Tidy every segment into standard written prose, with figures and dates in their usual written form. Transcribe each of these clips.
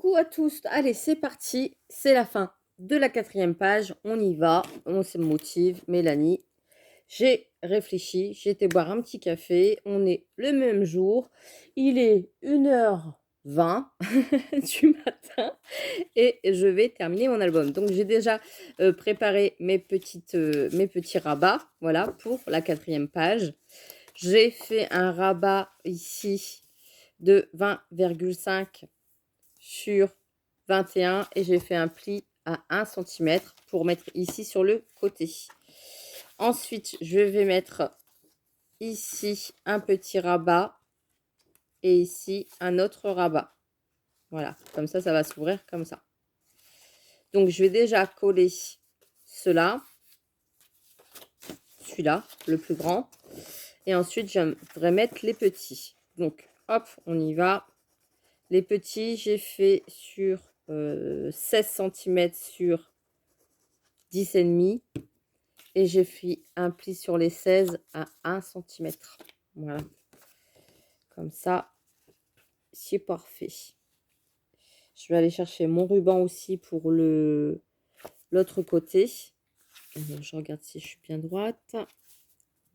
Coucou à tous, allez c'est parti, c'est la fin de la 4e page, on y va, on se motive, Mélanie. J'ai réfléchi, j'ai été boire un petit café, on est le même jour, il est 1h20 du matin et je vais terminer mon album. Donc j'ai déjà préparé mes petits rabats, voilà, pour la 4e page. J'ai fait un rabat ici de 20,5 sur 21 et j'ai fait un pli à 1 cm pour mettre ici sur le côté. Ensuite, je vais mettre ici un petit rabat et ici un autre rabat. Voilà, comme ça va s'ouvrir comme ça. Donc, je vais déjà coller celui-là, le plus grand. Et ensuite, j'aimerais mettre les petits. Donc, hop, on y va. Les petits, j'ai fait sur 16 cm sur 10,5 et j'ai fait un pli sur les 16 à 1 cm. Voilà. Comme ça, c'est parfait. Je vais aller chercher mon ruban aussi pour l'autre côté. Alors, je regarde si je suis bien droite.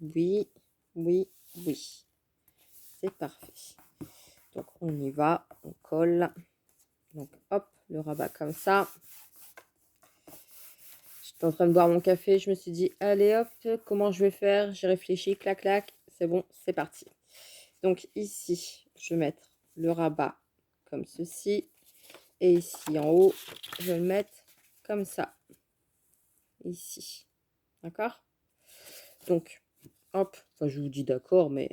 Oui, oui, oui. C'est parfait. Donc, on y va. On colle. Donc, hop, le rabat comme ça. J'étais en train de boire mon café. Je me suis dit, allez hop, comment je vais faire? J'ai réfléchi, clac, clac. C'est bon, c'est parti. Donc, ici, je vais mettre le rabat comme ceci. Et ici, en haut, je vais le mettre comme ça. Ici. D'accord? Donc, hop. Enfin, je vous dis d'accord, mais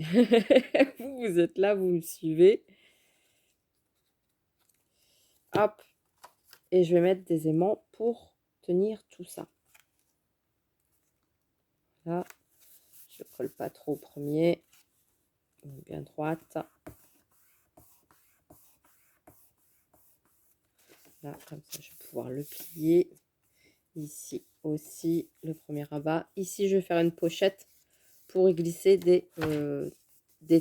vous êtes là, vous me suivez. Hop. Et je vais mettre des aimants pour tenir tout ça. Là, je ne colle pas trop au premier. Bien droite. Là, comme ça, je vais pouvoir le plier. Ici aussi, le premier rabat. Ici, je vais faire une pochette pour y glisser des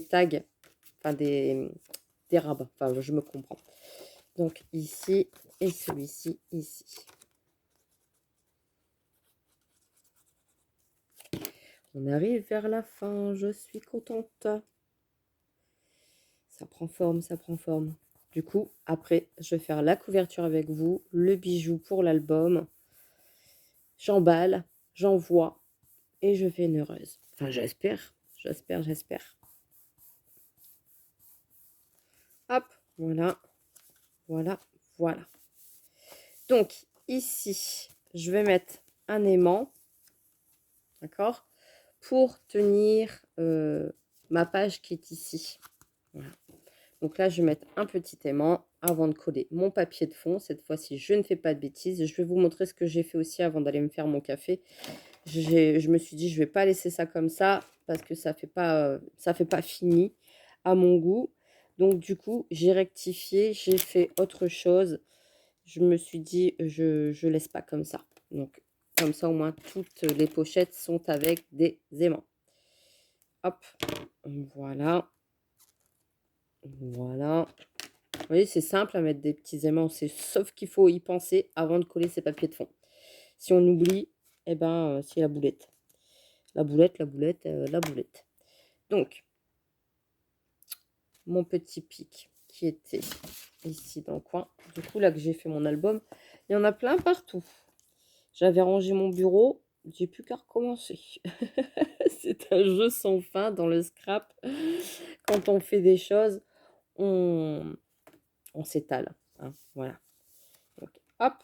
tags, enfin des rabats. Enfin, je me comprends. Donc, ici et celui-ci, ici. On arrive vers la fin, je suis contente. Ça prend forme, ça prend forme. Du coup, après, je vais faire la couverture avec vous, le bijou pour l'album. J'emballe, j'envoie et je fais une heureuse. Enfin, j'espère, j'espère, j'espère. Hop, voilà, voilà, voilà. Donc, ici, je vais mettre un aimant, d'accord, pour tenir ma page qui est ici. Voilà. Donc là, je vais mettre un petit aimant avant de coller mon papier de fond. Cette fois-ci, je ne fais pas de bêtises. Je vais vous montrer ce que j'ai fait aussi avant d'aller me faire mon café. Je me suis dit, je ne vais pas laisser ça comme ça parce que ça fait pas fini à mon goût. Donc du coup, j'ai rectifié, j'ai fait autre chose. Je me suis dit, je laisse pas comme ça. Donc comme ça, au moins, toutes les pochettes sont avec des aimants. Hop, voilà. Voilà. Vous voyez, c'est simple à mettre des petits aimants, sauf qu'il faut y penser avant de coller ses papiers de fond. Si on oublie, eh ben, c'est la boulette. La boulette, la boulette, la boulette. Donc, mon petit pic qui était ici dans le coin. Du coup, là que j'ai fait mon album, il y en a plein partout. J'avais rangé mon bureau, j'ai plus qu'à recommencer. C'est un jeu sans fin dans le scrap. Quand on fait des choses, on s'étale. Hein, voilà. Donc, hop.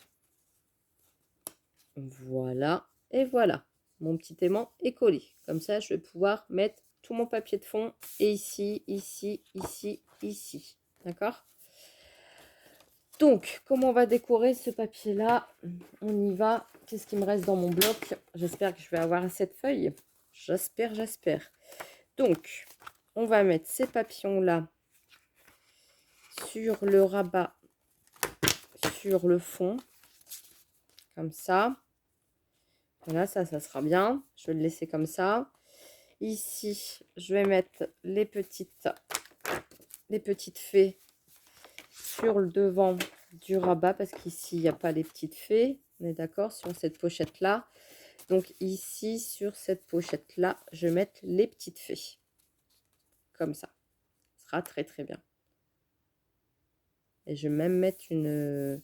Voilà. Et voilà. Mon petit aimant est collé. Comme ça, je vais pouvoir mettre tout mon papier de fond. Et ici, ici, ici, ici. D'accord? Donc, comment on va décorer ce papier-là? On y va. Qu'est-ce qui me reste dans mon bloc? J'espère que je vais avoir cette feuille. J'espère, j'espère. Donc, on va mettre ces papillons-là sur le rabat, sur le fond. Comme ça. Voilà, ça sera bien. Je vais le laisser comme ça. Ici, je vais mettre les petites fées sur le devant du rabat parce qu'ici, il n'y a pas les petites fées. On est d'accord sur cette pochette-là. Donc ici, sur cette pochette-là, je vais mettre les petites fées. Comme ça. Ce sera très très bien. Et je vais même mettre une...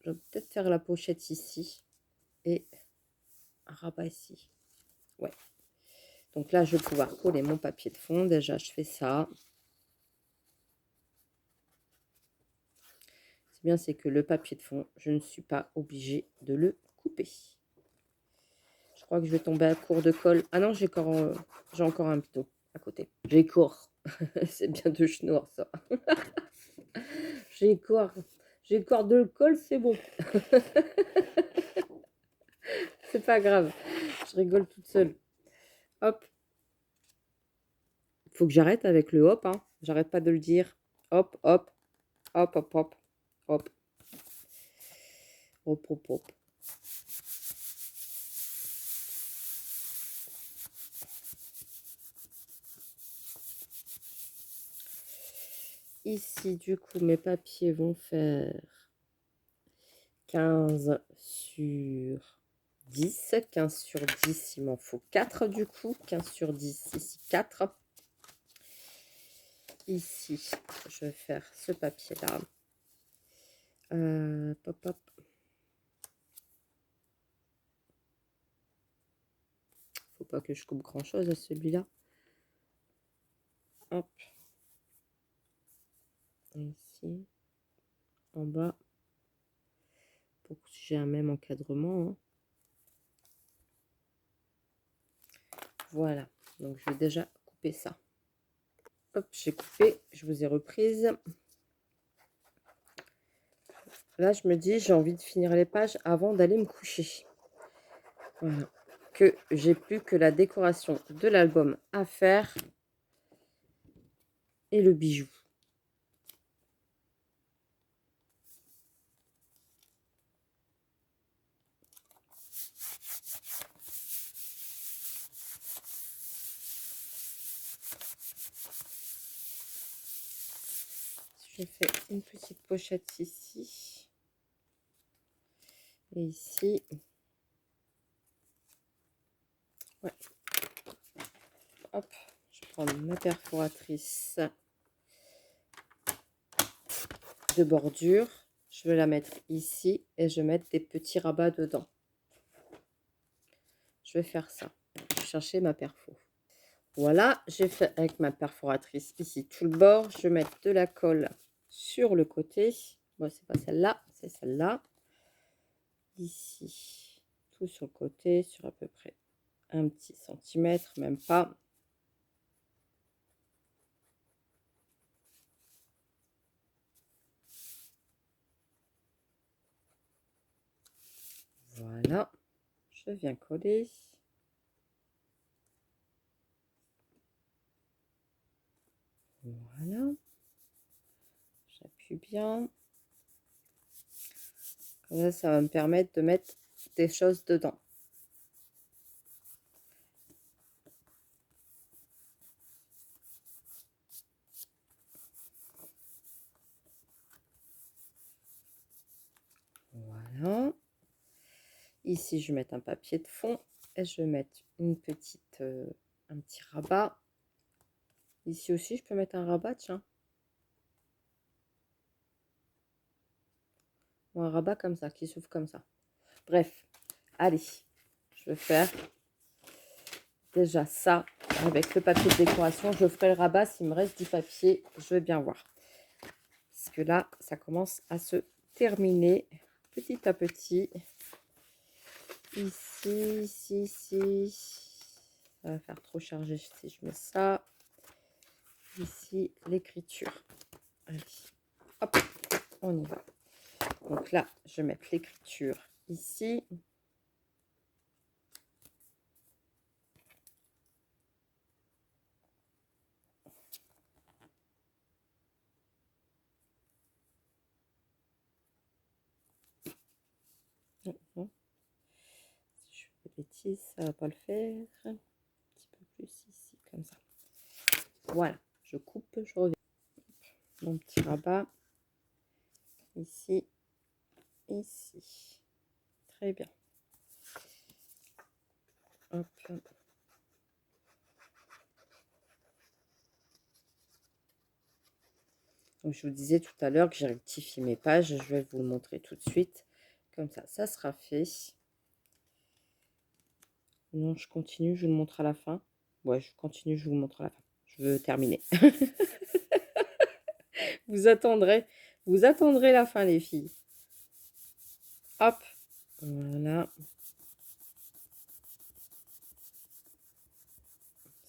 Je vais peut-être faire la pochette ici. Et un rabat ici. Ouais. Donc là, je vais pouvoir coller mon papier de fond. Déjà, je fais ça. C'est bien, c'est que le papier de fond, je ne suis pas obligée de le couper. Je crois que je vais tomber à court de colle. Ah non, j'ai encore un bidon à côté. J'ai court. C'est bien de schnour, ça. J'ai court. J'ai court de colle, c'est bon. C'est pas grave. Je rigole toute seule. Hop. Faut que j'arrête avec le hop. Hein. J'arrête pas de le dire. Hop, hop. Hop, hop, hop. Hop. Hop, hop, hop. Ici, du coup, mes papiers vont faire 15 sur 10. 15 sur 10, il m'en faut 4 du coup. 15 sur 10, ici 4. Ici, je vais faire ce papier-là. Pop, pop. Faut pas que je coupe grand-chose à celui-là. Hop. Ici. En bas. Pour que j'ai un même encadrement. Hein. Voilà. Donc, je vais déjà couper ça. Hop, j'ai coupé. Je vous ai reprise. Là, je me dis, j'ai envie de finir les pages avant d'aller me coucher. Voilà. Que j'ai plus que la décoration de l'album à faire et le bijou. Je fais une petite pochette ici et ici. Ouais. Hop, je prends ma perforatrice de bordure. Je vais la mettre ici et je vais mettre des petits rabats dedans. Je vais faire ça. Je vais chercher ma perfo. Voilà, j'ai fait avec ma perforatrice ici tout le bord. Je vais mettre de la colle sur le côté. Bon, c'est pas celle-là, c'est celle-là. Ici, tout sur le côté, sur à peu près un petit centimètre, même pas. Voilà, je viens coller. Voilà, j'appuie bien. Comme ça va me permettre de mettre des choses dedans. Voilà. Ici, je vais mettre un papier de fond et je vais mettre une petite, un petit rabat. Ici aussi, je peux mettre un rabat, tiens. Ou un rabat comme ça, qui s'ouvre comme ça. Bref, allez, je vais faire déjà ça avec le papier de décoration. Je ferai le rabat s'il me reste du papier. Je vais bien voir. Parce que là, ça commence à se terminer petit à petit. Ici, ici, ici. Ça va faire trop chargé si je mets ça. Ici, l'écriture. Allez, hop, on y va. Donc là, je vais mettre l'écriture ici. Si je fais des bêtises, ça va pas le faire. Un petit peu plus ici, comme ça. Voilà, je coupe, je reviens. mon petit rabat. Ici, ici. Très bien. Hop. Donc, je vous disais tout à l'heure que j'ai rectifié mes pages. Je vais vous le montrer tout de suite. Comme ça sera fait. Non, je continue, je vous le montre à la fin. Ouais, je continue, je vous le montre à la fin. Je veux terminer. Vous attendrez la fin, les filles. Hop, voilà.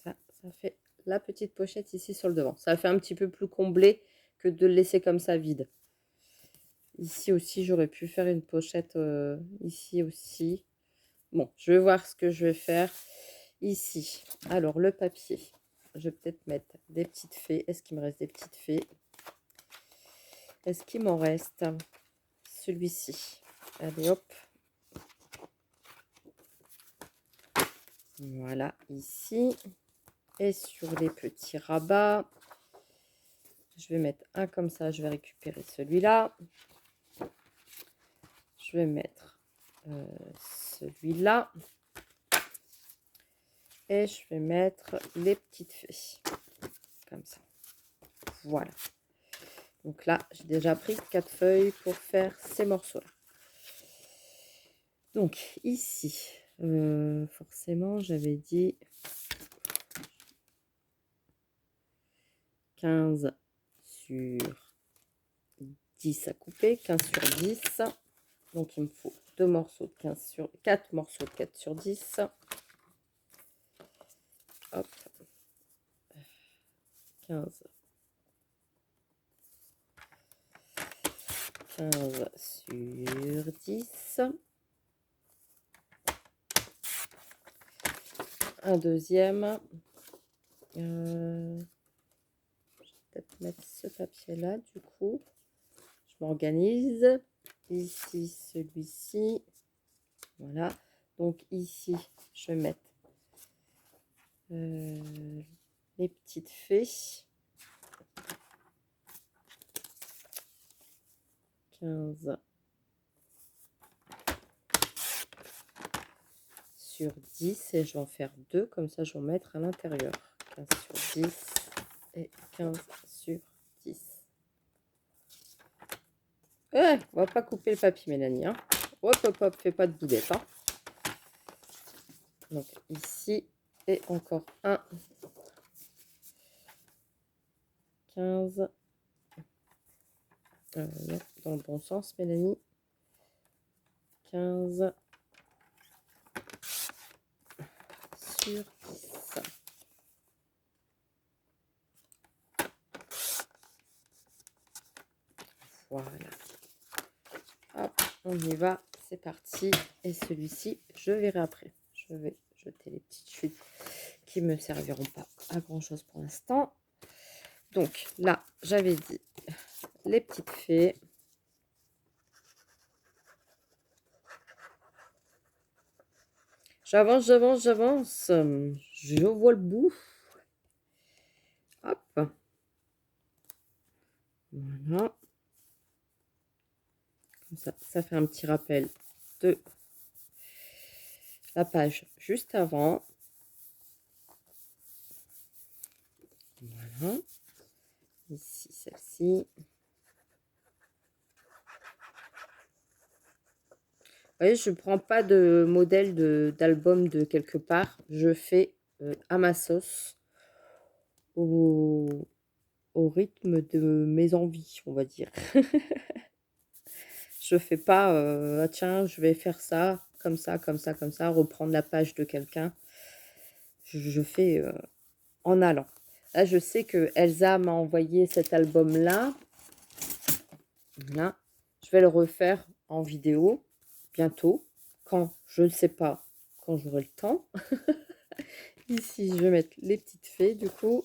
Ça fait la petite pochette ici sur le devant. Ça fait un petit peu plus comblé que de le laisser comme ça vide. Ici aussi, j'aurais pu faire une pochette ici aussi. Bon, je vais voir ce que je vais faire ici. Alors, le papier. Je vais peut-être mettre des petites fées. Est-ce qu'il me reste des petites fées? Est-ce qu'il m'en reste? Celui-ci. Allez, hop. Voilà, ici. Et sur les petits rabats, je vais mettre un comme ça. Je vais récupérer celui-là. Je vais mettre celui-là. Et je vais mettre les petites feuilles. Comme ça. Voilà. Donc là, j'ai déjà pris 4 feuilles pour faire ces morceaux-là. Donc ici, forcément, j'avais dit 15 sur 10 à couper, 15 sur 10. Donc il me faut 2 morceaux de 15 sur 4 morceaux de 4 sur 10. Hop. 15. 15 sur 10. Un deuxième. Je vais peut-être mettre ce papier-là, du coup. Je m'organise. Ici, celui-ci. Voilà. Donc ici, je vais mettre les petites fées. 15 sur 10 et je vais en faire 2, comme ça je vais en mettre à l'intérieur. 15 sur 10 et 15 sur 10. On va pas couper le papier, Mélanie. Hein. Hop, hop, hop, fais pas de boudette. Hein. Donc ici, et encore un. 15. Non, dans le bon sens, Mélanie. 15 sur 10. Voilà. Hop, on y va, c'est parti. Et celui-ci, je verrai après. Je vais jeter les petites chutes qui me serviront pas à grand chose pour l'instant. Donc là, j'avais dit les petites fées. J'avance, j'avance, j'avance. Je vois le bout. Hop. Voilà. Comme ça fait un petit rappel de la page juste avant. Voilà. Ici, celle-ci. Vous voyez, je ne prends pas de modèle d'album de quelque part. Je fais à ma sauce, au rythme de mes envies, on va dire. Je fais pas, ah tiens, je vais faire ça, comme ça, comme ça, comme ça, reprendre la page de quelqu'un. Je fais en allant. Là, je sais que Elsa m'a envoyé cet album-là. Là, je vais le refaire en vidéo bientôt, quand je ne sais pas, quand j'aurai le temps. Ici, je vais mettre les petites fées, du coup.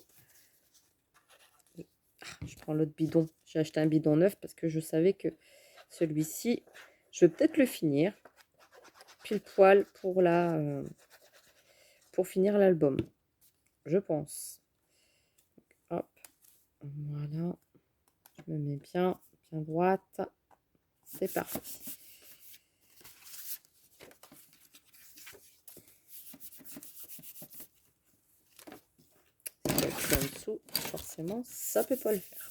Je prends l'autre bidon. J'ai acheté un bidon neuf parce que je savais que celui-ci, je vais peut-être le finir. Pile poil pour pour finir l'album. Je pense. Hop. Voilà. Je me mets bien, bien droite. C'est parti. En dessous, forcément, ça peut pas le faire.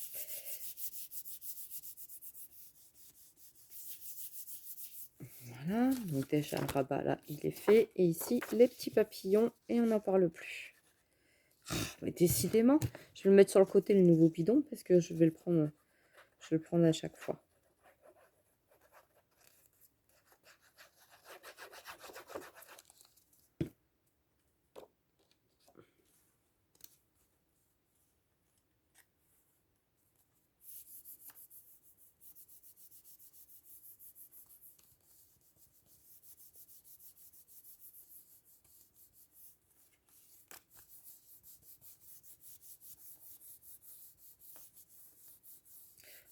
Voilà, donc déjà le rabat là, il est fait. Et ici, les petits papillons, et on n'en parle plus. Oh, mais décidément, je vais le mettre sur le côté, le nouveau bidon, parce que je vais le prendre à chaque fois.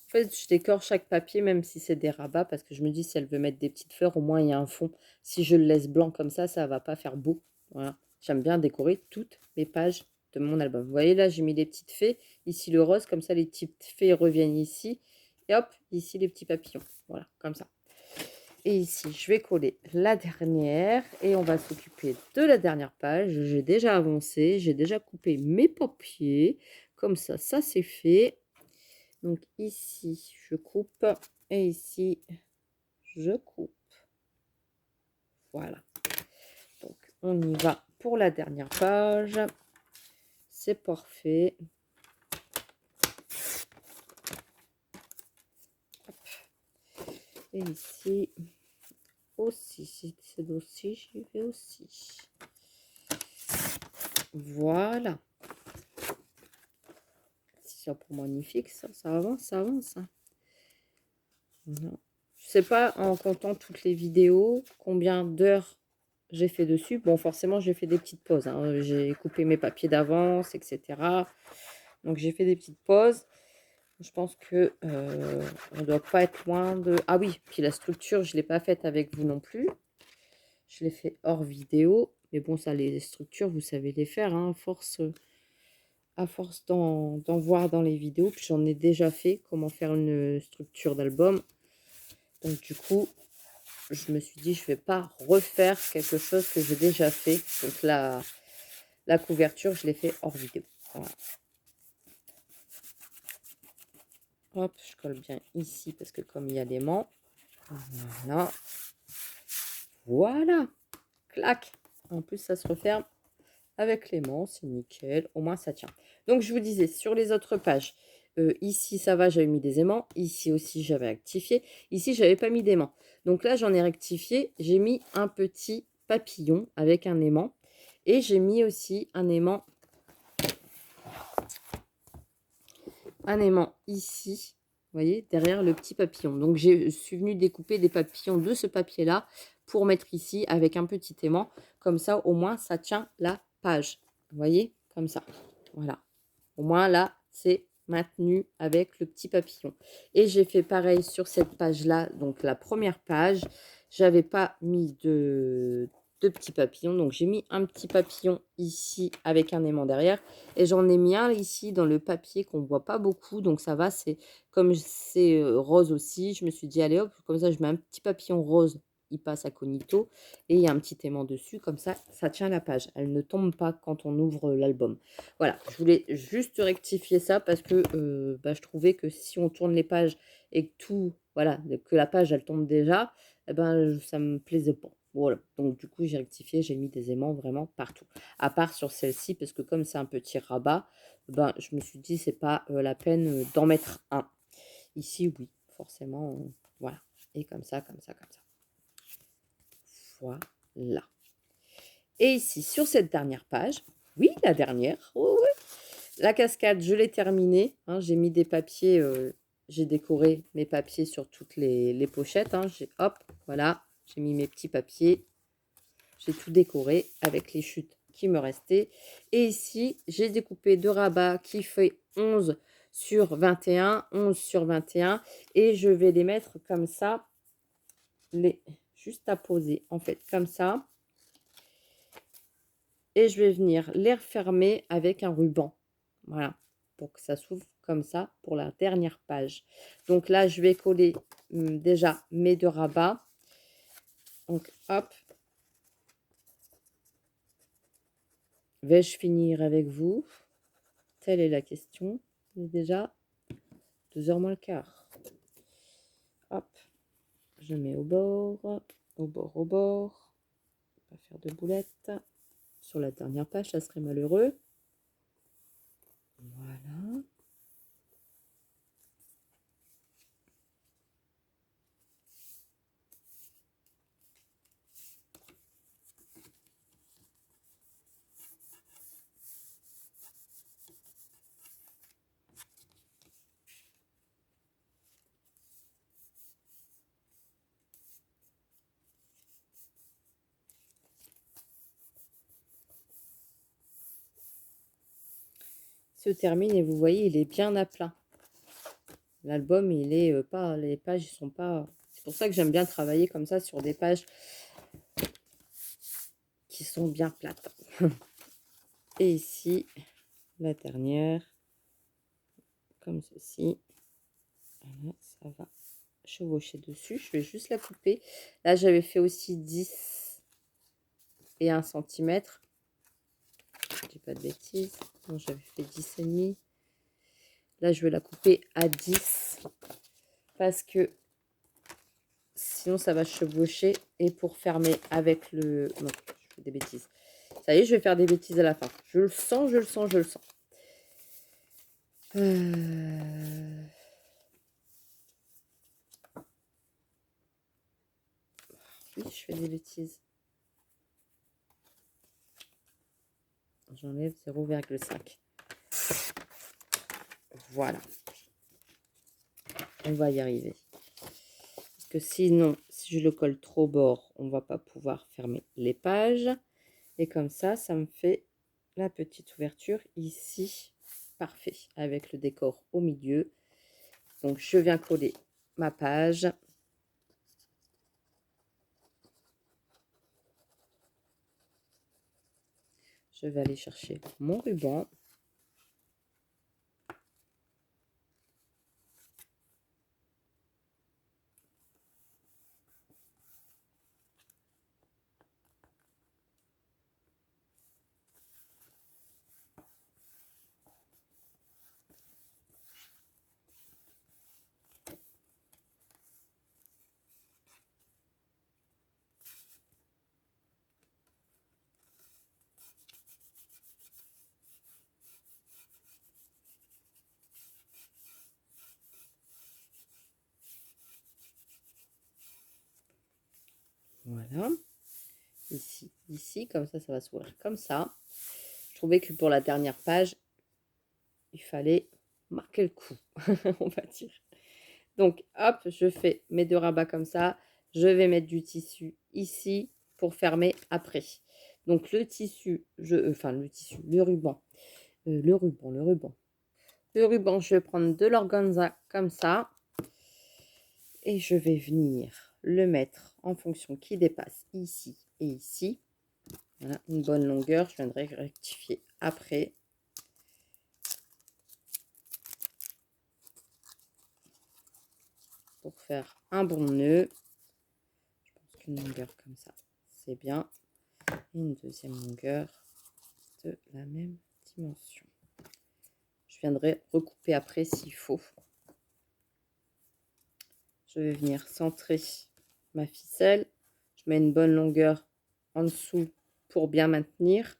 En fait, je décore chaque papier, même si c'est des rabats, parce que je me dis, si elle veut mettre des petites fleurs, au moins il y a un fond. Si je le laisse blanc comme ça va pas faire beau. Voilà. J'aime bien décorer toutes les pages de mon album. Vous voyez, là, j'ai mis des petites fées. Ici, le rose, comme ça, les petites fées reviennent ici. Et hop, ici, les petits papillons. Voilà, comme ça. Et ici, je vais coller la dernière. Et on va s'occuper de la dernière page. J'ai déjà avancé. J'ai déjà coupé mes papiers. Comme ça c'est fait. Donc ici, je coupe et ici, je coupe. Voilà. Donc, on y va pour la dernière page. C'est parfait. Hop. Et ici, aussi, c'est aussi, j'y vais aussi. Voilà. C'est pour magnifique, ça avance, ça avance. Voilà. Je sais pas, en comptant toutes les vidéos, combien d'heures j'ai fait dessus. Bon, forcément, j'ai fait des petites pauses. Hein. J'ai coupé mes papiers d'avance, etc. Donc, j'ai fait des petites pauses. Je pense que on ne doit pas être loin de... Ah oui, puis la structure, je ne l'ai pas faite avec vous non plus. Je l'ai fait hors vidéo. Mais bon, ça, les structures, vous savez les faire. Hein, à force d'en voir dans les vidéos. Puis j'en ai déjà fait comment faire une structure d'album. Donc du coup, je me suis dit, je ne vais pas refaire quelque chose que j'ai déjà fait. Donc la couverture, je l'ai fait hors vidéo. Voilà. Hop, je colle bien ici parce que comme il y a l'aimant. Voilà. Voilà. Clac. En plus, ça se referme avec l'aimant. C'est nickel. Au moins, ça tient. Donc, je vous disais, sur les autres pages, ici, ça va, j'avais mis des aimants. Ici aussi, j'avais rectifié. Ici, j'avais pas mis d'aimant. Donc là, j'en ai rectifié. J'ai mis un petit papillon avec un aimant. Et j'ai mis aussi un aimant ici, vous voyez, derrière le petit papillon. Donc, je suis venue découper des papillons de ce papier-là pour mettre ici avec un petit aimant. Comme ça, au moins, ça tient la page. Vous voyez, comme ça. Voilà. Au moins, là, c'est maintenu avec le petit papillon. Et j'ai fait pareil sur cette page-là. Donc, la première page, j'avais pas mis de petits papillons. Donc, j'ai mis un petit papillon ici avec un aimant derrière. Et j'en ai mis un ici dans le papier qu'on ne voit pas beaucoup. Donc, ça va. C'est comme c'est rose aussi. Je me suis dit, allez hop, comme ça, je mets un petit papillon rose. Il passe à cognito. Et il y a un petit aimant dessus. Comme ça, ça tient la page. Elle ne tombe pas quand on ouvre l'album. Voilà. Je voulais juste rectifier ça parce que je trouvais que si on tourne les pages et que tout, voilà, que la page, elle tombe déjà, eh ben, ça me plaisait pas. Voilà, donc du coup j'ai rectifié, j'ai mis des aimants vraiment partout. À part sur celle-ci, parce que comme c'est un petit rabat, ben, je me suis dit c'est pas la peine d'en mettre un. Ici, oui, forcément, voilà. Et comme ça, comme ça, comme ça. Voilà. Et ici, sur cette dernière page, oui, la dernière, oh, ouais. La cascade, je l'ai terminée. Hein, j'ai mis des papiers, j'ai décoré mes papiers sur toutes les pochettes. Hein, hop, voilà, j'ai mis mes petits papiers. J'ai tout décoré avec les chutes qui me restaient. Et ici, j'ai découpé deux rabats qui fait 11 sur 21, 11 sur 21. Et je vais les mettre comme ça, juste à poser, en fait, comme ça. Et je vais venir les refermer avec un ruban. Voilà, pour que ça s'ouvre comme ça pour la dernière page. Donc là, je vais coller déjà mes 2 rabats. Donc hop. Vais-je finir avec vous? Telle est la question. Il est déjà 2h moins le quart. Hop. Je mets au bord, au bord, au bord. Pas faire de boulettes. Sur la dernière page, ça serait malheureux. Voilà. Se termine et vous voyez, il est bien à plat. L'album, il est pas, les pages, ils sont pas. C'est pour ça que j'aime bien travailler comme ça sur des pages qui sont bien plates. Et ici, la dernière, comme ceci. Voilà, ça va chevaucher dessus. Je vais juste la couper. Là, j'avais fait aussi 10 et 1 centimètre. Je dis pas de bêtises. Non, j'avais fait 10 et demi. Là, je vais la couper à 10 parce que sinon, ça va chevaucher. Et pour fermer avec le... Non, je fais des bêtises. Ça y est, je vais faire des bêtises à la fin. Je le sens, je le sens, je le sens. Oui, je fais des bêtises. J'enlève 0,5. Voilà. On va y arriver. Parce que sinon, si je le colle trop bord, on ne va pas pouvoir fermer les pages. Et comme ça me fait la petite ouverture ici. Parfait. Avec le décor au milieu. Donc, je viens coller ma page. Je vais aller chercher mon ruban. Voilà. Ici, comme ça va s'ouvrir comme ça. Je trouvais que pour la dernière page, il fallait marquer le coup, on va dire. Donc, hop, je fais mes 2 rabats comme ça. Je vais mettre du tissu ici pour fermer après. Donc, le tissu, le ruban. Le ruban, je vais prendre de l'organza comme ça. Et je vais venir le mettre en fonction qui dépasse ici et ici. Voilà, une bonne longueur. Je viendrai rectifier après. Pour faire un bon nœud. Je pense qu'une longueur comme ça, c'est bien. Et une deuxième longueur de la même dimension. Je viendrai recouper après s'il faut. Je vais venir centrer ma ficelle. Je mets une bonne longueur en dessous pour bien maintenir.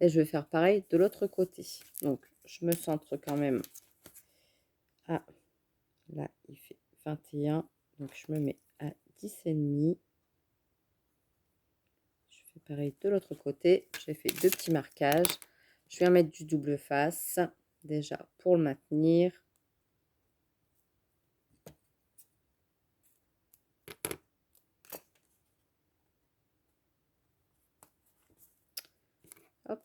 Et je vais faire pareil de l'autre côté. Donc, je me centre quand même. Ah, là, il fait 21. Donc, je me mets à 10,5. Je fais pareil de l'autre côté. J'ai fait 2 petits marquages. Je viens mettre du double face. Déjà, pour le maintenir. Hop.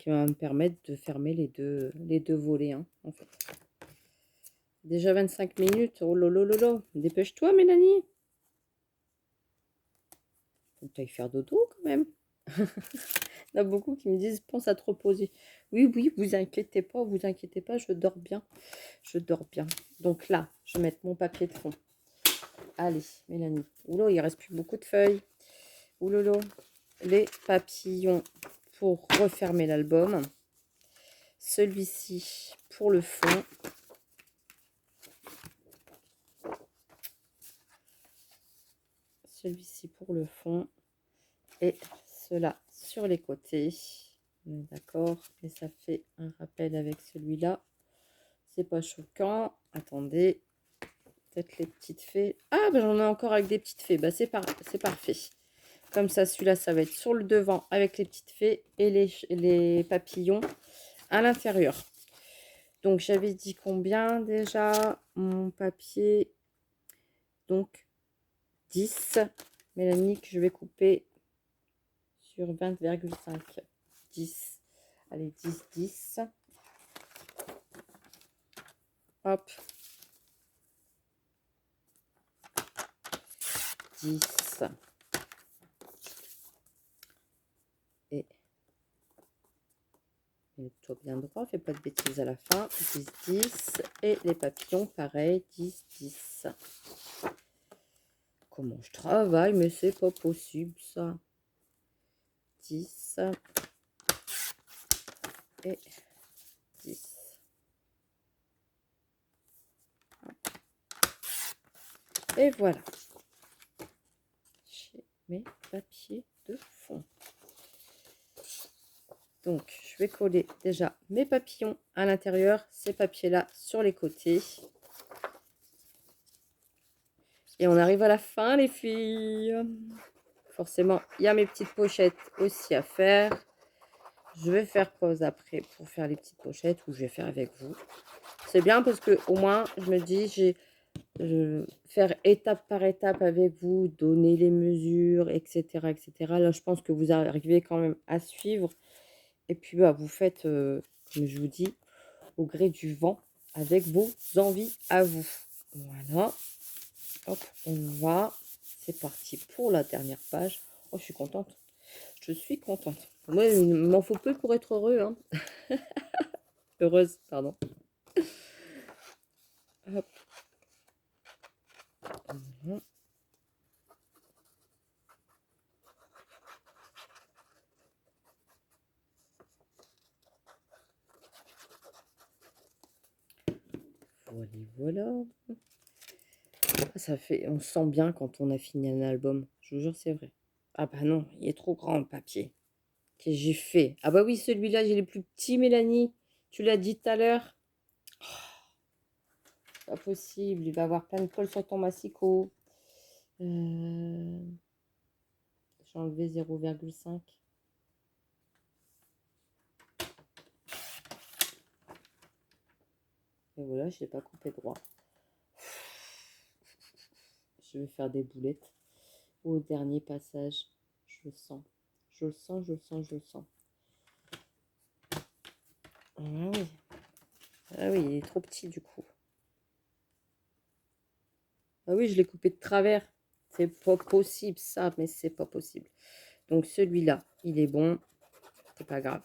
qui va me permettre de fermer les deux volets, hein, en fait. Déjà 25 minutes. Oh lolo. Dépêche-toi, Mélanie. Faut que tu ailles faire dodo quand même. Il y en a beaucoup qui me disent, pense à te reposer. Oui, vous inquiétez pas, je dors bien. Je dors bien. Donc là, je vais mettre mon papier de fond. Allez, Mélanie. Oula, il reste plus beaucoup de feuilles. Oulolo. Les papillons pour refermer l'album. Celui-ci pour le fond. Celui-ci pour le fond. Et cela sur les côtés. D'accord. Et ça fait un rappel avec celui-là. C'est pas choquant. Attendez. Peut-être les petites fées. Ah, ben j'en ai encore avec des petites fées. Bah, c'est parfait. Comme ça, celui-là, ça va être sur le devant avec les petites fées et les papillons à l'intérieur. Donc, j'avais dit combien déjà? Mon papier, donc 10. Mélanie, que je vais couper sur 20,5. 10. Allez, 10. Hop. 10. Et mets-toi bien droit, fais pas de bêtises à la fin. 10. Et les papillons, pareil, 10. Comment je travaille, mais c'est pas possible ça. 10 et 10. Et voilà. J'ai mes papiers de fond. Donc, je vais coller déjà mes papillons à l'intérieur, ces papiers-là sur les côtés. Et on arrive à la fin, les filles. Forcément, il y a mes petites pochettes aussi à faire. Je vais faire pause après pour faire les petites pochettes ou je vais faire avec vous. C'est bien parce que au moins, je me dis, faire étape par étape avec vous, donner les mesures, etc., etc. Là, je pense que vous arrivez quand même à suivre. Et puis, bah, vous faites, comme je vous dis, au gré du vent, avec vos envies à vous. Voilà. Hop, on va. C'est parti pour la dernière page. Oh, je suis contente. Je suis contente. Moi, il m'en faut peu pour être heureux. Hein. Heureuse, pardon. Hop. Voilà. Ça fait, on sent bien quand on a fini un album. Je vous jure, c'est vrai. Ah bah non, il est trop grand le papier. Qu'est-ce que j'ai fait? Ah bah oui, celui-là, j'ai les plus petits, Mélanie. Tu l'as dit tout à l'heure. Pas possible, il va avoir plein de colle sur ton massicot. J'ai enlevé 0,5. Et voilà, je ne l'ai pas coupé droit. Je vais faire des boulettes. Au dernier passage, je le sens. Je le sens. Ah oui. Ah oui, il est trop petit du coup. Ah oui, je l'ai coupé de travers. C'est pas possible ça, mais c'est pas possible. Donc celui-là, il est bon. C'est pas grave.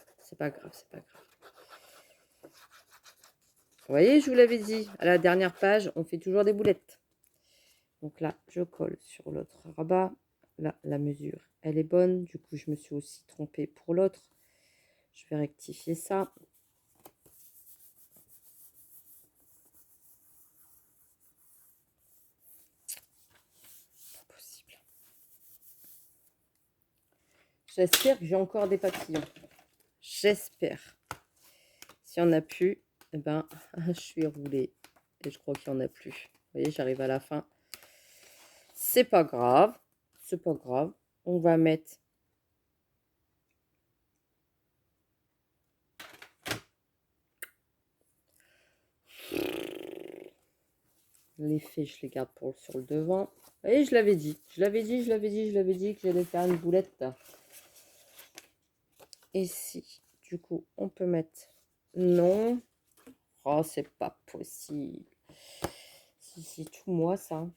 Vous voyez, je vous l'avais dit, à la dernière page, on fait toujours des boulettes. Donc là, je colle sur l'autre rabat. Là, la mesure, elle est bonne. Du coup, je me suis aussi trompée pour l'autre. Je vais rectifier ça. Pas possible. J'espère que j'ai encore des papillons. J'espère. S'il n'y en a plus, eh ben, je suis roulée. Et je crois qu'il n'y en a plus. Vous voyez, j'arrive à la fin. C'est pas grave. C'est pas grave. On va mettre les fées, je les garde pour sur le devant. Et je l'avais dit que j'allais faire une boulette. Et si Du coup, on peut mettre non. Oh, c'est pas possible. Si, c'est tout moi, ça.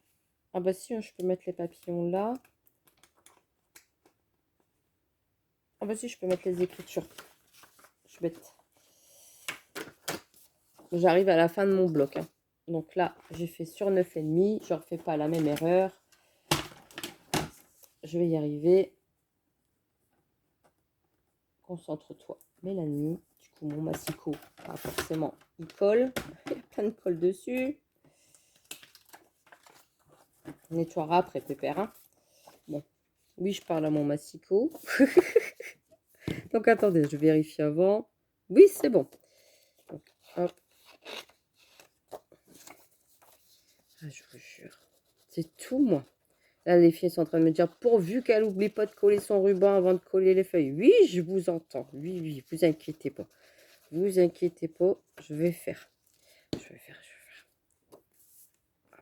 Ah bah si, je peux mettre les papillons là. Ah bah si, je peux mettre les écritures. Je suis bête. J'arrive à la fin de mon bloc. Hein. Donc là, j'ai fait sur 9,5. Je ne refais pas la même erreur. Je vais y arriver. Concentre-toi, Mélanie. Du coup, mon massicot, pas forcément, il colle. Il y a plein de colle dessus. On nettoiera après, pépère. Hein. Bon, oui, je parle à mon massicot. Donc, attendez, je vérifie avant. Oui, c'est bon. Donc, hop. Ah, je vous jure, c'est tout, moi. Là, les filles sont en train de me dire, pourvu qu'elle n'oublie pas de coller son ruban avant de coller les feuilles. Oui, je vous entends. Oui, oui, vous inquiétez pas. Vous inquiétez pas, je vais faire. Je vais faire. Hop.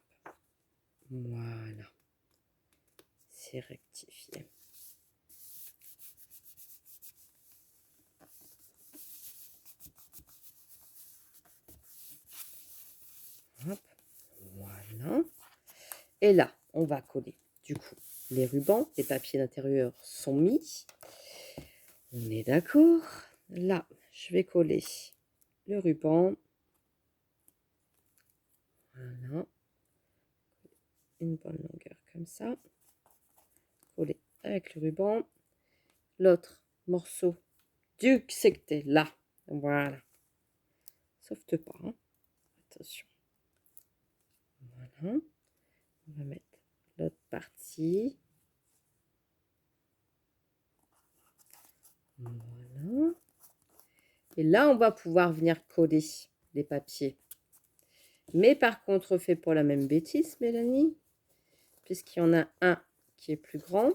Voilà. C'est rectifié. Hop. Voilà. Et là, on va coller. Du coup, les rubans, les papiers d'intérieur sont mis. On est d'accord. Là, je vais coller le ruban. Voilà. Une bonne longueur comme ça. Coller avec le ruban. L'autre morceau du secté là. Voilà. Sauve-te pas. Hein. Attention. Voilà. On va mettre l'autre partie. Voilà. Et là, on va pouvoir venir coller les papiers. Mais par contre, fait pour la même bêtise, Mélanie, puisqu'il y en a un qui est plus grand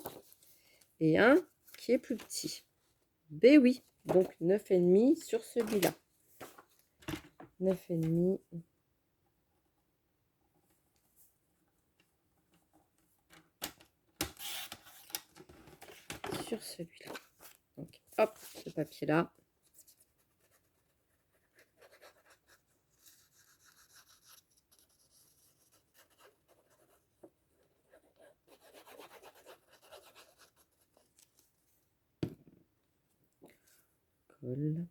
et un qui est plus petit. Ben oui, donc 9,5 sur celui-là. 9,5. Sur celui-là. Donc, hop, ce papier-là. Colle.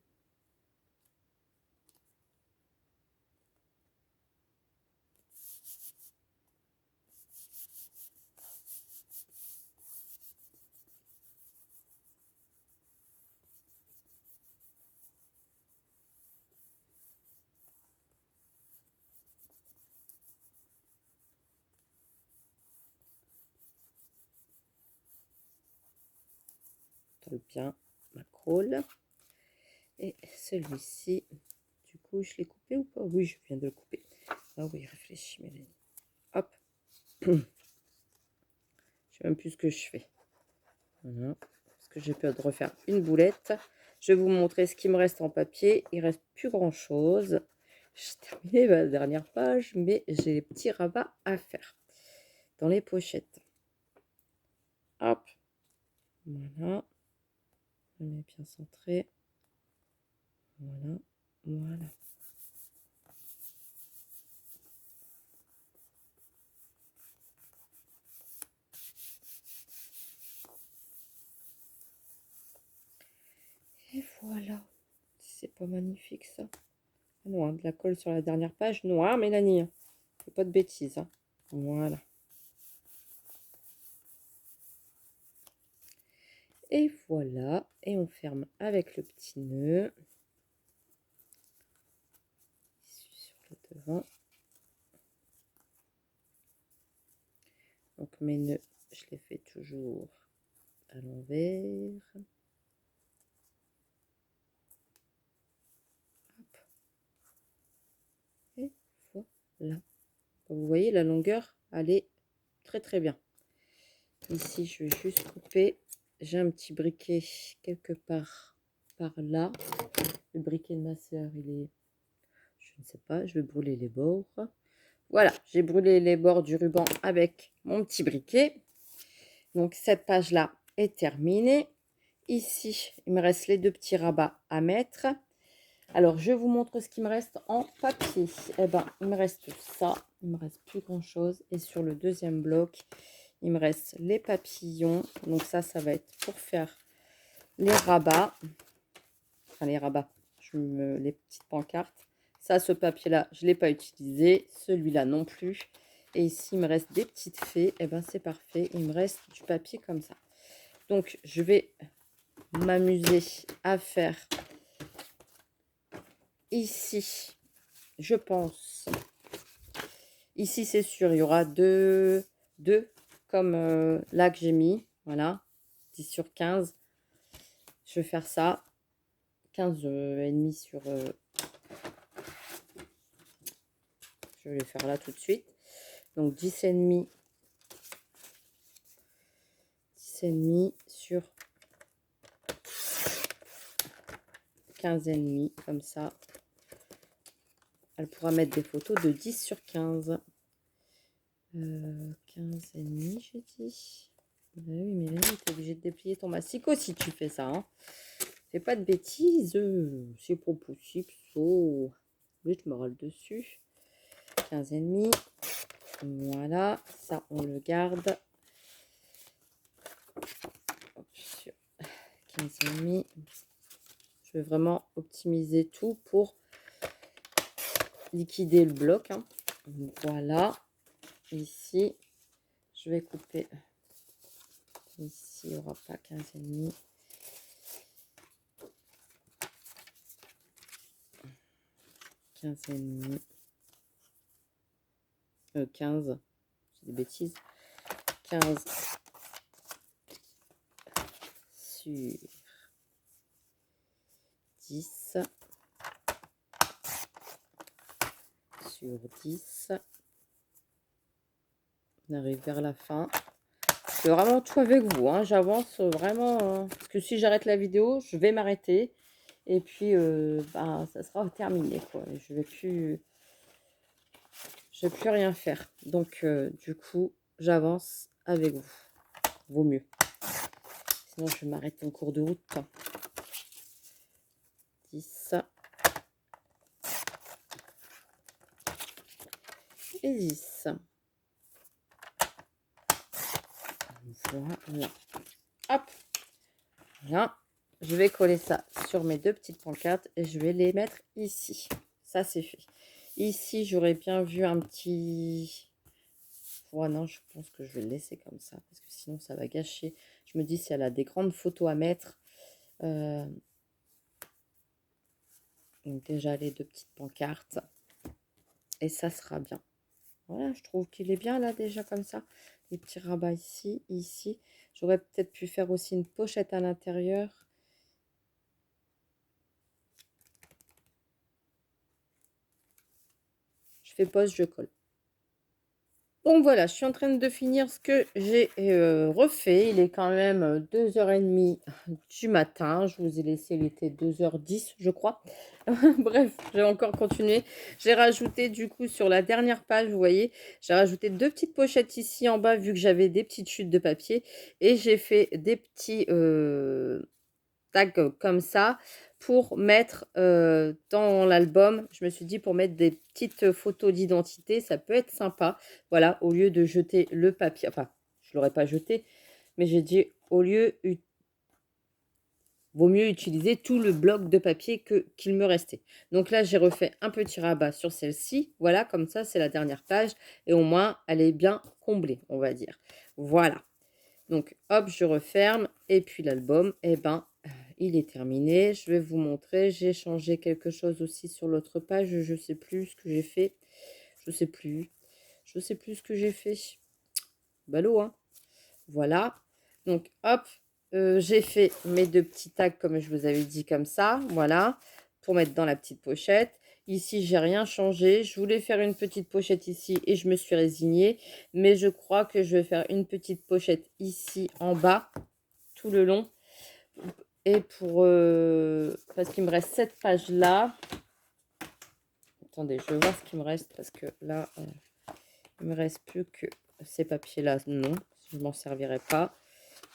Colle bien ma colle. Et celui-ci, du coup, je l'ai coupé ou pas? Oui, je viens de le couper. Ah oui, réfléchis, Mélanie. Hop. Je sais même plus ce que je fais. Voilà. Parce que j'ai peur de refaire une boulette. Je vais vous montrer ce qui me reste en papier. Il reste plus grand chose. J'ai terminé ma dernière page, mais j'ai les petits rabats à faire dans les pochettes. Hop. Voilà. On est bien centré. Voilà. Voilà. Et voilà. C'est pas magnifique ça. Non, de la colle sur la dernière page. Noir, Mélanie. Fais pas de bêtises. Hein. Voilà. Et voilà. Et on ferme avec le petit nœud. Sur le devant. Donc mes nœuds, je les fais toujours à l'envers. Et voilà. Vous voyez, la longueur, elle est très très bien. Ici, je vais juste couper. J'ai un petit briquet quelque part par là. Le briquet de ma soeur, il est... Je ne sais pas, je vais brûler les bords. Voilà, j'ai brûlé les bords du ruban avec mon petit briquet. Donc, cette page-là est terminée. Ici, il me reste les 2 petits rabats à mettre. Alors, je vous montre ce qui me reste en papier. Eh ben, il me reste ça. Il me reste plus grand-chose. Et sur le deuxième bloc, il me reste les papillons. Donc ça va être pour faire les rabats. Enfin, les rabats. Les petites pancartes. Ça, ce papier-là, je ne l'ai pas utilisé. Celui-là non plus. Et ici, il me reste des petites fées. Eh ben, c'est parfait. Il me reste du papier comme ça. Donc, je vais m'amuser à faire ici, je pense. Ici, c'est sûr, il y aura deux comme là que j'ai mis. Voilà, 10 sur 15. Je vais faire ça. 15 et demi sur... je vais les faire là tout de suite. Donc, 10 et demi. 10 et demi sur 15 et demi, comme ça. Elle pourra mettre des photos de 10 sur 15. 15 et demi, j'ai dit. Bah oui, mais là, tu es obligé de déplier ton massicot si tu fais ça. Hein. Fais pas de bêtises. C'est pas possible. So. Oui, je me râle dessus. 15 et demi. Voilà. Ça, on le garde. Hop, sur 15 et demi. Je vais vraiment optimiser tout pour liquider le bloc. Hein. Voilà. Ici, je vais couper. Ici, il n'y aura pas 15 et demi. 15 et demi. 15. C'est des bêtises. 15 sur 10. Sur 10. On arrive vers la fin. Je fais vraiment tout avec vous. Hein. J'avance vraiment. Parce que si j'arrête la vidéo, je vais m'arrêter. Et puis, ça sera terminé. Quoi. Je vais plus rien faire. Donc, du coup, j'avance avec vous. Vaut mieux. Sinon, je m'arrête en cours de route. 10. Et 10. Voilà. Hop. Voilà. Je vais coller ça sur mes 2 petites pancartes et je vais les mettre ici. Ça, c'est fait. Ici, j'aurais bien vu un petit... Ouais, non, je pense que je vais le laisser comme ça parce que sinon, ça va gâcher. Je me dis, si elle a des grandes photos à mettre... Donc, déjà, les 2 petites pancartes. Et ça sera bien. Voilà, je trouve qu'il est bien là, déjà, comme ça. Les petits rabats ici, ici. J'aurais peut-être pu faire aussi une pochette à l'intérieur. Je fais pause, je colle. Donc voilà, je suis en train de finir ce que j'ai refait. Il est quand même 2h30 du matin. Je vous ai laissé, il était 2h10, je crois. Bref, j'ai encore continué. J'ai rajouté du coup sur la dernière page, vous voyez, j'ai rajouté 2 petites pochettes ici en bas vu que j'avais des petites chutes de papier. Et j'ai fait des petits tags comme ça pour mettre dans l'album. Je me suis dit pour mettre des petites photos d'identité, ça peut être sympa. Voilà, au lieu de jeter le papier, enfin, je ne l'aurais pas jeté, mais j'ai dit au lieu, vaut mieux utiliser tout le bloc de papier qu'il me restait. Donc là, j'ai refait un petit rabat sur celle-ci. Voilà, comme ça, c'est la dernière page. Et au moins, elle est bien comblée, on va dire. Voilà. Donc, hop, je referme. Et puis l'album, eh ben, il est terminé. Je vais vous montrer. J'ai changé quelque chose aussi sur l'autre page. Je ne sais plus ce que j'ai fait. Je ne sais plus. Je ne sais plus ce que j'ai fait. Ballot, hein. Voilà. Donc, hop, j'ai fait mes 2 petits tags comme je vous avais dit comme ça. Voilà. Pour mettre dans la petite pochette. Ici, j'ai rien changé. Je voulais faire une petite pochette ici et je me suis résignée. Mais je crois que je vais faire une petite pochette ici en bas, tout le long. Et pour... parce qu'il me reste cette page-là. Attendez, je vais voir ce qu'il me reste parce que là, il me reste plus que ces papiers-là. Non, je ne m'en servirai pas.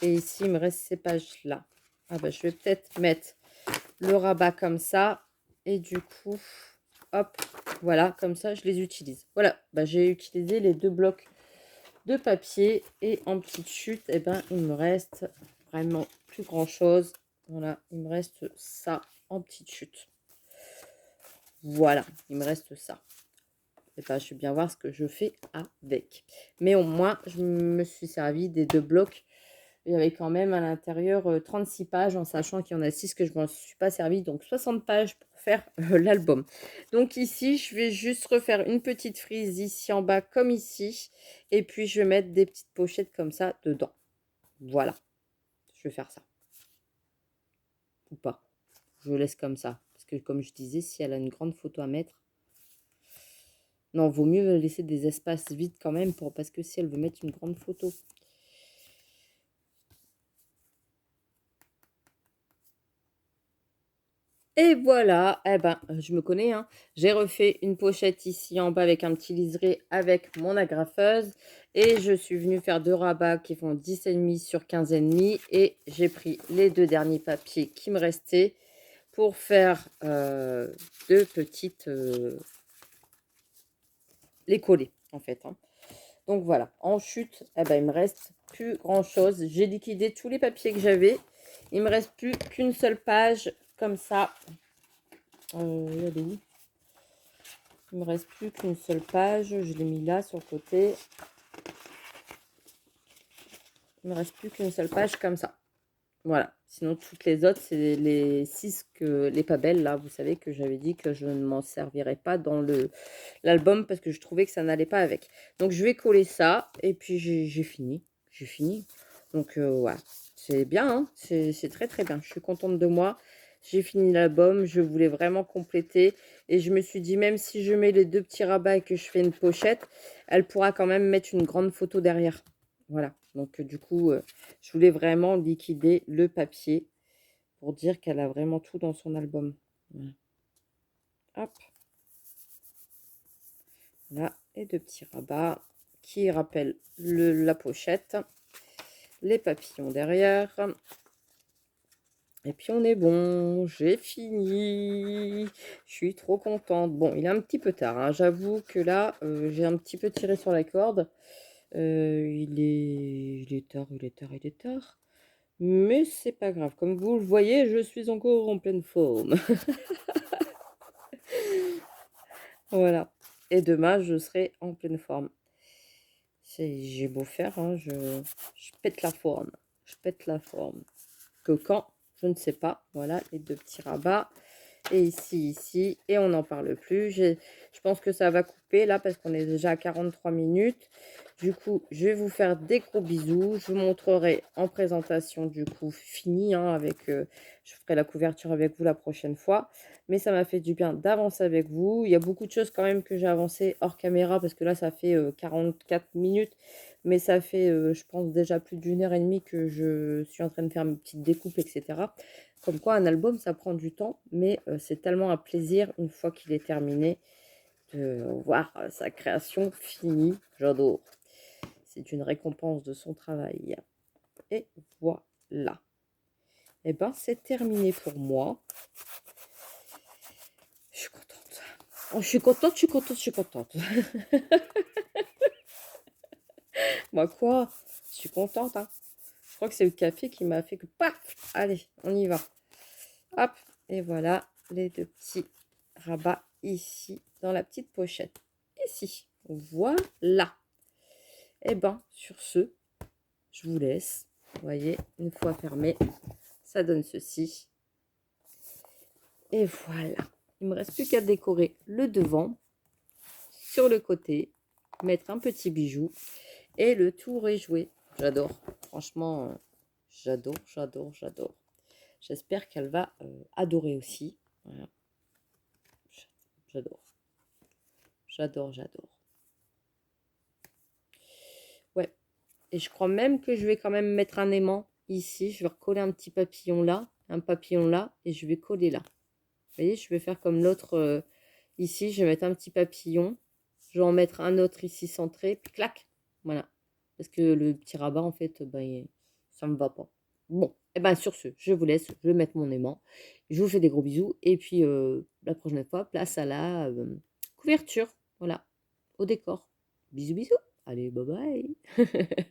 Et ici, il me reste ces pages-là. Ah bah, je vais peut-être mettre le rabat comme ça. Et du coup, hop, voilà, comme ça, je les utilise. Voilà, bah, j'ai utilisé les 2 blocs de papier. Et en petite chute, eh ben, il me reste vraiment plus grand-chose. Voilà, il me reste ça en petite chute. Voilà, il me reste ça. Et ben, je vais bien voir ce que je fais avec. Mais au moins, je me suis servi des 2 blocs. Il y avait quand même à l'intérieur 36 pages, en sachant qu'il y en a 6 que je ne m'en suis pas servi. Donc 60 pages pour faire l'album. Donc ici, je vais juste refaire une petite frise ici en bas comme ici. Et puis, je vais mettre des petites pochettes comme ça dedans. Voilà. Je vais faire ça. Ou pas. Je laisse comme ça. Parce que comme je disais, si elle a une grande photo à mettre, non, vaut mieux laisser des espaces vides quand même parce que si elle veut mettre une grande photo. Et voilà, eh ben, je me connais, hein. J'ai refait une pochette ici en bas avec un petit liseré avec mon agrafeuse. Et je suis venue faire 2 rabats qui font 10,5 sur 15,5. Et j'ai pris les 2 derniers papiers qui me restaient pour faire 2 petites... les coller, en fait, hein. Donc voilà, en chute, eh ben, il me reste plus grand chose. J'ai liquidé tous les papiers que j'avais. Il me reste plus qu'une seule page comme ça. Elle est où? Il me reste plus qu'une seule page. Je l'ai mis là sur le côté. Il me reste plus qu'une seule page comme ça. Voilà. Sinon, toutes les autres, c'est les 6 que les pas belles, là. Vous savez que j'avais dit que je ne m'en servirais pas dans l'album parce que je trouvais que ça n'allait pas avec. Donc, je vais coller ça. Et puis, j'ai fini. J'ai fini. Donc, voilà. C'est bien, hein. C'est très, très bien. Je suis contente de moi. J'ai fini l'album. Je voulais vraiment compléter. Et je me suis dit, même si je mets les 2 petits rabats et que je fais une pochette, elle pourra quand même mettre une grande photo derrière. Voilà. Donc, du coup... je voulais vraiment liquider le papier pour dire qu'elle a vraiment tout dans son album. Voilà. Hop. Là, et 2 petits rabats qui rappellent la pochette. Les papillons derrière. Et puis, on est bon. J'ai fini. Je suis trop contente. Bon, il est un petit peu tard, hein. J'avoue que là, j'ai un petit peu tiré sur la corde. Il est tard, il est tard, il est tard. Mais c'est pas grave. Comme vous le voyez, je suis encore en pleine forme. Voilà. Et demain, je serai en pleine forme. J'ai beau faire, hein, je pète la forme. Je pète la forme. Que quand, je ne sais pas. Voilà, les 2 petits rabats. Et ici, ici. Et on n'en parle plus. Je pense que ça va couper là parce qu'on est déjà à 43 minutes. Du coup, je vais vous faire des gros bisous. Je vous montrerai en présentation du coup fini, hein, avec... je ferai la couverture avec vous la prochaine fois. Mais ça m'a fait du bien d'avancer avec vous. Il y a beaucoup de choses quand même que j'ai avancé hors caméra parce que là, ça fait 44 minutes. Mais ça fait, je pense, déjà plus d'1 heure et demie que je suis en train de faire mes petites découpes, etc. Comme quoi, un album, ça prend du temps. Mais c'est tellement un plaisir, une fois qu'il est terminé, de voir sa création finie. J'adore. C'est une récompense de son travail. Et voilà. Et ben, c'est terminé pour moi. Je suis contente. Oh, je suis contente, je suis contente, je suis contente. Moi, quoi? Je suis contente, hein. Je crois que c'est le café qui m'a fait que paf! Allez, on y va. Hop, et voilà les 2 petits rabats ici dans la petite pochette. Ici, voilà. Et ben, sur ce, je vous laisse. Vous voyez, une fois fermé, ça donne ceci. Et voilà. Il me reste plus qu'à décorer le devant, sur le côté, mettre un petit bijou et le tour est joué. J'adore. Franchement, j'adore, j'adore, j'adore. J'espère qu'elle va adorer aussi. Voilà. J'adore. J'adore, j'adore. Ouais. Et je crois même que je vais quand même mettre un aimant ici. Je vais recoller un petit papillon là, un papillon là, et je vais coller là. Vous voyez, je vais faire comme l'autre ici. Je vais mettre un petit papillon. Je vais en mettre un autre ici centré, puis clac. Voilà. Parce que le petit rabat, en fait, ça me va pas. Bon, Et ben sur ce, je vous laisse, je vais mettre mon aimant. Je vous fais des gros bisous et puis, la prochaine fois, place à la, couverture, voilà, au décor. Bisous, bisous. Allez, bye bye.